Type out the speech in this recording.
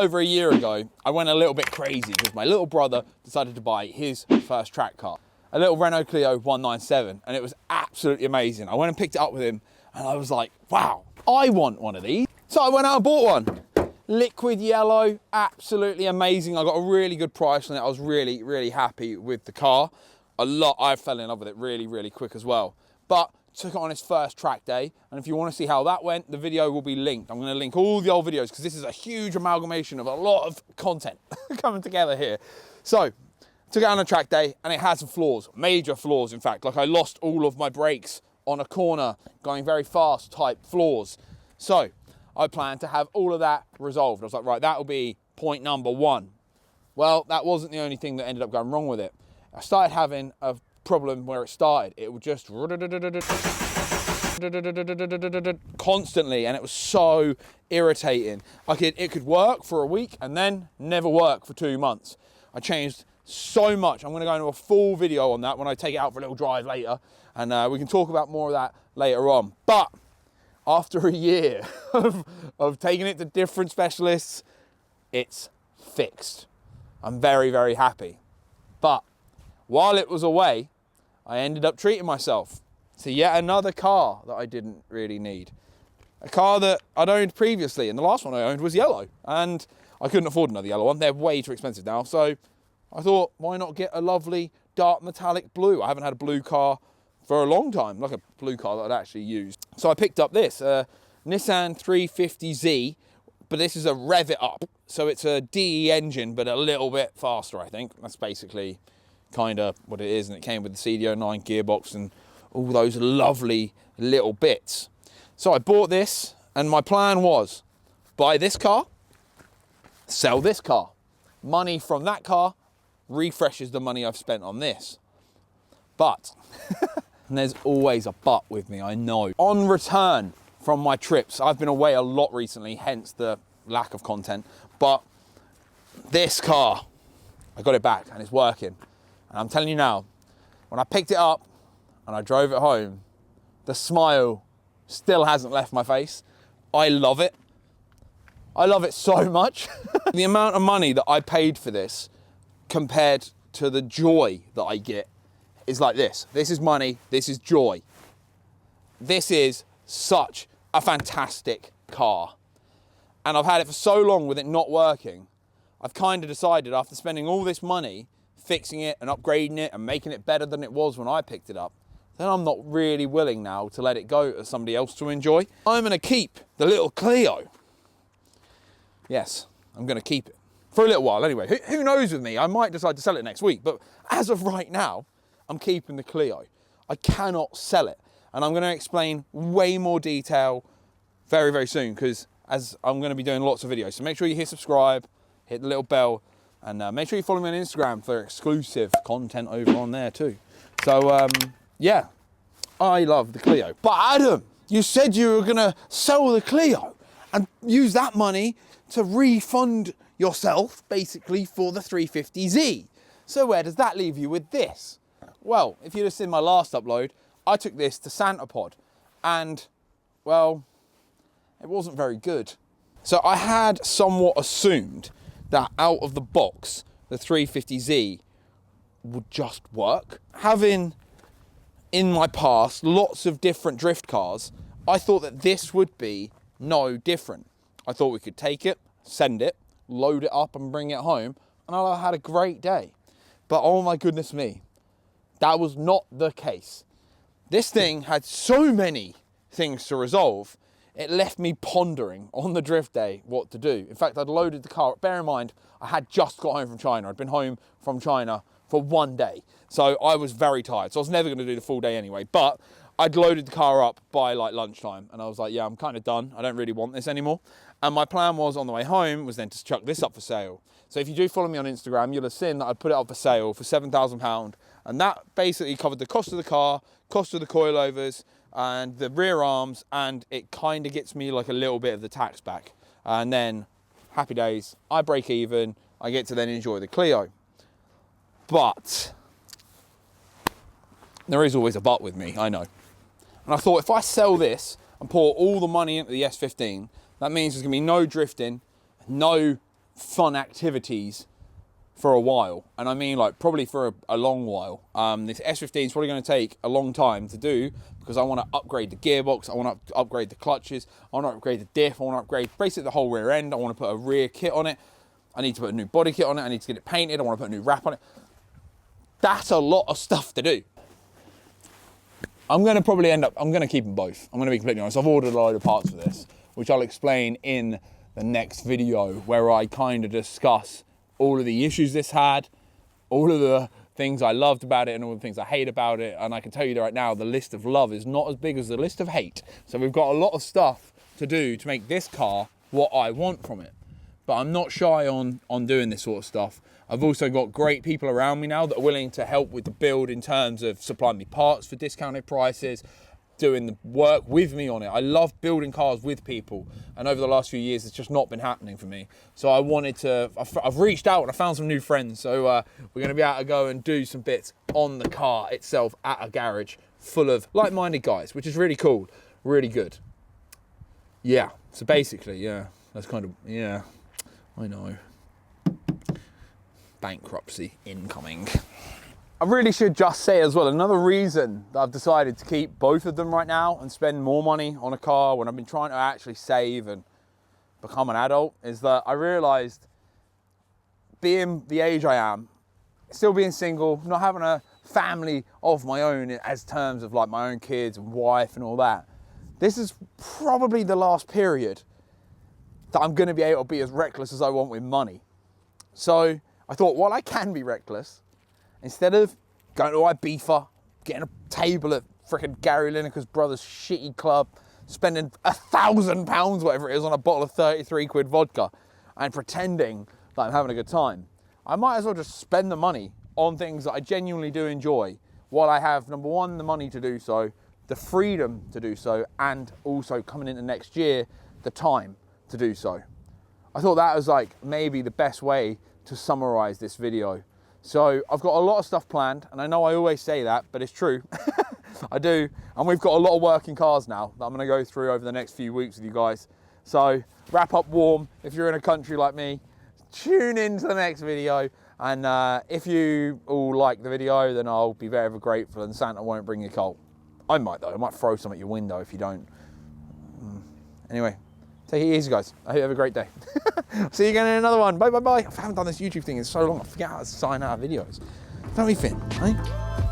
over a year ago, I went a little bit crazy because my little brother decided to buy his first track car, a little Renault Clio 197, and it was absolutely amazing. I went and picked it up with him, and I was like, wow, I want one of these. So I went out and bought one. Liquid yellow, absolutely amazing. I got a really good price on it. I was really, really happy with the car. I fell in love with it really, really quick as well. But took it on its first track day, and if you want to see how that went, the video will be linked. I'm going to link all the old videos because this is a huge amalgamation of a lot of content coming together here. So took it on a track day, and it had some flaws, major flaws in fact. Like I lost all of my brakes on a corner, going very fast type flaws. So I planned to have all of that resolved. I was like, right, that will be point number one. Well, that wasn't the only thing that ended up going wrong with it. I started having a problem where it started. It would just constantly, and it was so irritating. It could work for a week and then never work for 2 months. I changed so much. I'm going to go into a full video on that when I take it out for a little drive later, and we can talk about more of that later on. But after a year of taking it to different specialists, it's fixed. I'm very, very happy. But while it was away, I ended up treating myself to yet another car that I didn't really need. A car that I'd owned previously, and the last one I owned was yellow, and I couldn't afford another yellow one. They're way too expensive now, so I thought, why not get a lovely dark metallic blue? I haven't had a blue car for a long time, like a blue car that I'd actually used. So I picked up this, Nissan 350z, but this is a rev it up. So it's a DE engine, but a little bit faster, I think. That's basically kind of what it is, and it came with the CD09 gearbox and all those lovely little bits. So I bought this, and my plan was buy this car, sell this car. Money from that car refreshes the money I've spent on this. But, and there's always a but with me, I know. On return from my trips, I've been away a lot recently, hence the lack of content, but this car, I got it back and it's working. And I'm telling you now, when I picked it up and I drove it home, the smile still hasn't left my face. I love it. I love it so much. The amount of money that I paid for this compared to the joy that I get is like this. This is money, this is joy. This is such a fantastic car. And I've had it for so long with it not working, I've kind of decided after spending all this money fixing it and upgrading it and making it better than it was when I picked it up, then I'm not really willing now to let it go to somebody else to enjoy. I'm going to keep the little Clio. Yes, I'm going to keep it for a little while anyway. Who knows with me? I might decide to sell it next week, but as of right now, I'm keeping the Clio. I cannot sell it, and I'm going to explain way more detail very, very soon, because as I'm going to be doing lots of videos. So make sure you hit subscribe, hit the little bell, and make sure you follow me on Instagram for exclusive content over on there too. So yeah, I love the Clio. But Adam, you said you were gonna sell the Clio and use that money to refund yourself basically for the 350z. So where does that leave you with this? Well, if you'd have seen my last upload, I took this to Santa Pod, and well, it wasn't very good. So I had somewhat assumed that out of the box, the 350z would just work. Having in my past lots of different drift cars, I thought that this would be no different. I thought we could take it, send it, load it up and bring it home, and I had a great day. But oh my goodness me, that was not the case. This thing had so many things to resolve, it left me pondering on the drift day what to do. In fact, I'd loaded the car up. Bear in mind, I had just got home from China. I'd been home from China for 1 day. So I was very tired. So I was never going to do the full day anyway. But I'd loaded the car up by like lunchtime. And I was like, yeah, I'm kind of done. I don't really want this anymore. And my plan was on the way home was then to chuck this up for sale. So if you do follow me on Instagram, you'll have seen that I put it up for sale for £7,000. And that basically covered the cost of the car, cost of the coilovers, and the rear arms, and it kind of gets me like a little bit of the tax back. And then happy days, I break even, I get to then enjoy the Clio. But there is always a but with me, I know. And I thought if I sell this and pour all the money into the S15, that means there's gonna be no drifting, no fun activities for a while, and I mean like probably for a long while. This S15 is probably going to take a long time to do because I want to upgrade the gearbox, I want to upgrade the clutches, I want to upgrade the diff, I want to upgrade basically the whole rear end, I want to put a rear kit on it, I need to put a new body kit on it, I need to get it painted, I want to put a new wrap on it. That's a lot of stuff to do. I'm going to probably end up, I'm going to keep them both. I'm going to be completely honest. I've ordered a load of parts for this, which I'll explain in the next video, where I kind of discuss all of the issues this had, all of the things I loved about it and all the things I hate about it. And I can tell you right now, the list of love is not as big as the list of hate. So we've got a lot of stuff to do to make this car what I want from it. But I'm not shy on doing this sort of stuff. I've also got great people around me now that are willing to help with the build in terms of supplying me parts for discounted prices, doing the work with me on it. I love building cars with people, and over the last few years it's just not been happening for me. So I wanted to, I've reached out and I found some new friends, so we're going to be able to go and do some bits on the car itself at a garage full of like-minded guys, which is really cool, really good. Yeah, so basically, yeah, that's kind of, yeah, I know. Bankruptcy incoming. I really should just say as well, another reason that I've decided to keep both of them right now and spend more money on a car when I've been trying to actually save and become an adult is that I realized, being the age I am, still being single, not having a family of my own as terms of like my own kids and wife and all that, this is probably the last period that I'm going to be able to be as reckless as I want with money. So I thought, while I can be reckless, instead of going to Ibiza, getting a table at frickin' Gary Lineker's brother's shitty club, spending £1,000, whatever it is, on a bottle of 33 quid vodka and pretending that I'm having a good time, I might as well just spend the money on things that I genuinely do enjoy, while I have, number one, the money to do so, the freedom to do so, and also coming into next year, the time to do so. I thought that was like maybe the best way to summarize this video. So I've got a lot of stuff planned, and I know I always say that, but it's true. I do, and we've got a lot of working cars now that I'm going to go through over the next few weeks with you guys. So wrap up warm if you're in a country like me. Tune in to the next video, and if you all like the video, then I'll be very, very grateful, and Santa won't bring you coal. I might though, I might throw some at your window if you don't. Anyway, take it easy, guys. I hope you have a great day. See you again in another one. Bye, bye, bye. I haven't done this YouTube thing in so long, I forget how to sign out of videos. Don't we, Finn? Eh?